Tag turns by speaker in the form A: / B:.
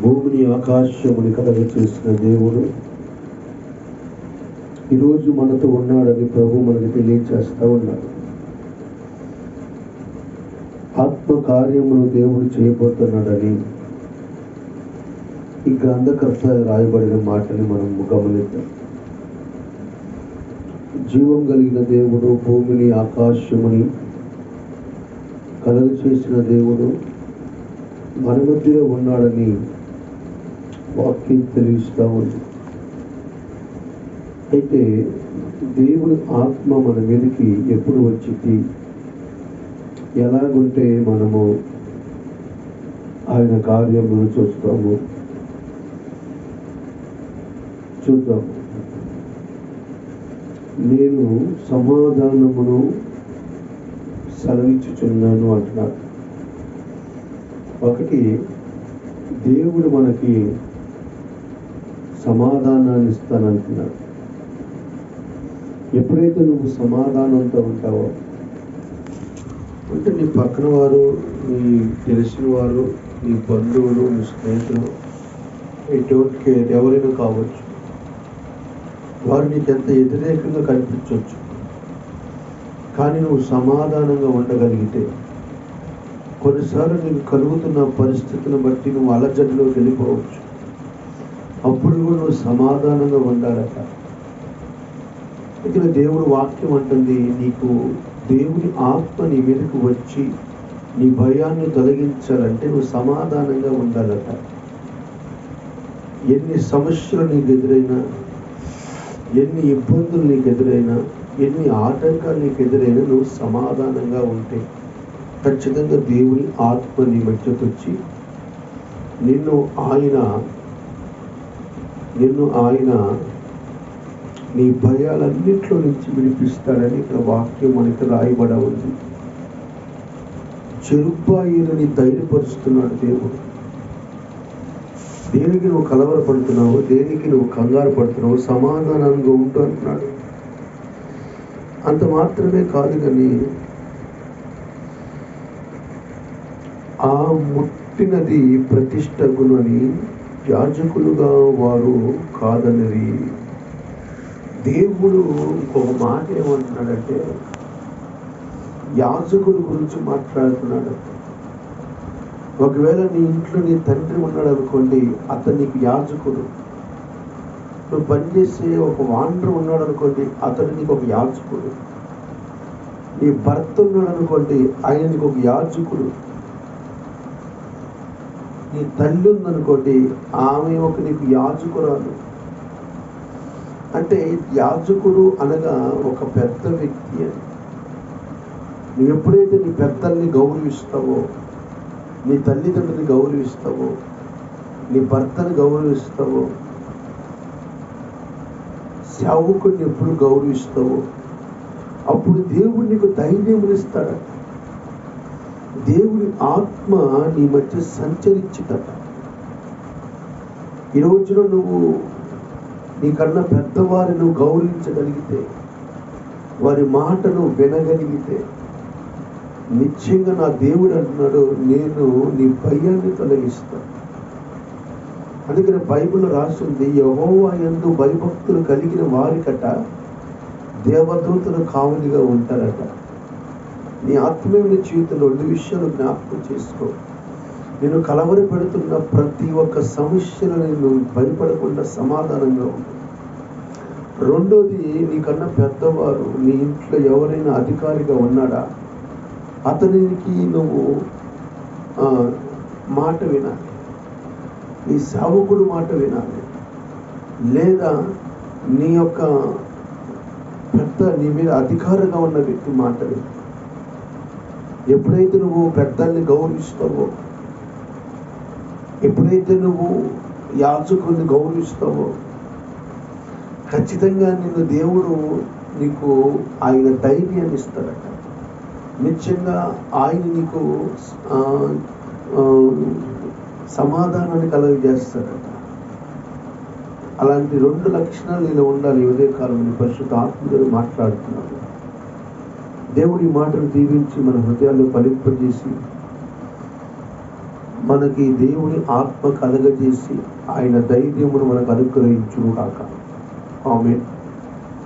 A: భూమిని ఆకాశముని కలగ చేసిన దేవుడు ఈరోజు మనతో ఉన్నాడని ప్రభు మనకు తెలియచేస్తా ఉన్నాడు. ఆత్మ కార్యములు దేవుడు చేయబోతున్నాడని ఈ గ్రంథకర్త రాయబడిన మాటని మనం గమనిద్దాం. జీవం కలిగిన దేవుడు, భూమిని ఆకాశముని కలుగ చేసిన దేవుడు మన మధ్యలో ఉన్నాడని వాక్యం తెలియస్తూ ఉంది. అయితే దేవుని ఆత్మ మన మీదకి ఎప్పుడు వచ్చింది, ఎలాగుంటే మనము ఆయన కార్యములు చూద్దాం. నేను సమాధానమును సెలవిచ్చుచున్నాను అంటున్నాడు. ఒకటి, దేవుడు మనకి సమాధానాన్ని ఇస్తానంటున్నాడు. ఎప్పుడైతే నువ్వు సమాధానంతో ఉంటావో, అంటే నీ పక్కన వారు, నీ తెలిసిన వారు, నీ బంధువులు, నీ స్నేహితులు, డోంట్ కేర్, ఎవరైనా కావచ్చు, వారు నీకు ఎంత వ్యతిరేకంగా కనిపించవచ్చు. కానీ నువ్వు సమాధానంగా ఉండగలిగితే, కొన్నిసార్లు నీకు కలుగుతున్న పరిస్థితులను బట్టి నువ్వు అలజడిలోకి వెళ్ళిపోవచ్చు. అప్పుడు కూడా నువ్వు సమాధానంగా ఉండాలట. ఇక్కడ దేవుడు వాక్యం అంటుంది, నీకు దేవుని ఆత్మ నీ మీదకు వచ్చి నీ భయాన్ని తొలగించాలంటే నువ్వు సమాధానంగా ఉండాలట. ఎన్ని సమస్యలు నీకు ఎదురైనా, ఎన్ని ఇబ్బందులు నీకు ఎదురైనా, ఎన్ని ఆటంకాలు నీకు ఎదురైనా నువ్వు సమాధానంగా ఉంటే ఖచ్చితంగా దేవుని ఆత్మ నీ మధ్యకు వచ్చి నిన్ను ఆయన నీ భయాలన్నింటిలో నుంచి విడిపిస్తాడని ఇక్కడ వాక్యం మనకి రాయబడ ఉంది. చెరుబ్బాయిలని ధైర్యపరుస్తున్నాడు దేవుడు. దేనికి నువ్వు కలవరపడుతున్నావు, దేనికి నువ్వు కంగారు పడుతున్నావు, సమాధానంగా ఉంటూ అంటున్నాడు. అంత మాత్రమే కాదు, కానీ ఆ ముట్టినది ప్రతిష్టగును అని యాజకులుగా వారు కాదన్నది. దేవుడు ఇంకొక మాట ఏమంటున్నాడంటే, యాజకుల గురించి మాట్లాడుతున్నాడు. ఒకవేళ నీ ఇంట్లో నీ తండ్రి ఉన్నాడు అనుకోండి, అతను నీకు యాజకుడు. నువ్వు పనిచేసే ఒక వాండర్ ఉన్నాడు అనుకోండి, అతడు నీకు ఒక యాజకుడు. నీ భర్త ఉన్నాడు అనుకోండి, ఆయన నీకు ఒక యాజకుడు. నీ తల్లి ఉందనుకోండి, ఆమె ఒక నీకు యాజకురాలు. అంటే యాజకుడు అనగా ఒక పెద్ద వ్యక్తి అని. నువ్వు ఎప్పుడైతే నీ పెద్దల్ని గౌరవిస్తావో, నీ తల్లిదండ్రుని గౌరవిస్తావో, నీ భర్తని గౌరవిస్తావో, సేవకుడిని ఎప్పుడు గౌరవిస్తావో, అప్పుడు దేవుడు నీకు ధైర్యమునిస్తాడు. దేవుడి ఆత్మ నీ మధ్య సంచరించుట. ఈ రోజున నువ్వు నీకన్నా పెద్దవారిని నువ్వు గౌరవించగలిగితే, వారి మాటను వినగలిగితే, నిశ్చయంగా నా దేవుడు అంటున్నాడు, నేను నీ భయాన్ని తొలగిస్తాను. అందుకని బైబిల్లో రాస్తుంది, యెహోవా యందు భయభక్తులు కలిగిన వారికట దేవదూతలు కావలిగా ఉంటారట. నీ ఆత్మీయ జీవితంలో 2 విషయాలు జ్ఞాపకం చేసుకో. నేను కలవరపెడుతున్న ప్రతి ఒక్క సమస్యను నేను భయపడకుండా సమాధానంగా ఉంది. రెండోది, నీకన్నా పెద్దవారు నీ ఇంట్లో ఎవరైనా అధికారిగా ఉన్నాడా, అతనికి నువ్వు మాట వినాలి. నీ సేవకుడు మాట వినాలి. లేదా నీ యొక్క నీ మీద అధికారంగా ఉన్న వ్యక్తి మాట వినాలి. ఎప్పుడైతే నువ్వు పెద్దల్ని గౌరవిస్తావో, ఎప్పుడైతే నువ్వు యాజకుల్ని గౌరవిస్తావో, ఖచ్చితంగా నిన్ను దేవుడు నీకు ఆయన ధైర్యాన్ని ఇస్తాడట. నిశ్చయంగా ఆయన నీకు సమాధానాన్ని కలుగజేస్తాడట. అలాంటి 2 లక్షణాలు నీలో ఉండాలి. ఉదయకాలంలో పరిశుద్ధ ఆత్మతో మాట్లాడుతున్నాడు. దేవుడి మాటను దీవించి మన హృదయాల్లో ఫలింపజేసి మనకి దేవుని ఆత్మ కలగజేసి ఆయన ధైర్యమును మనకు అనుగ్రహించును కాక. ఆమేన్.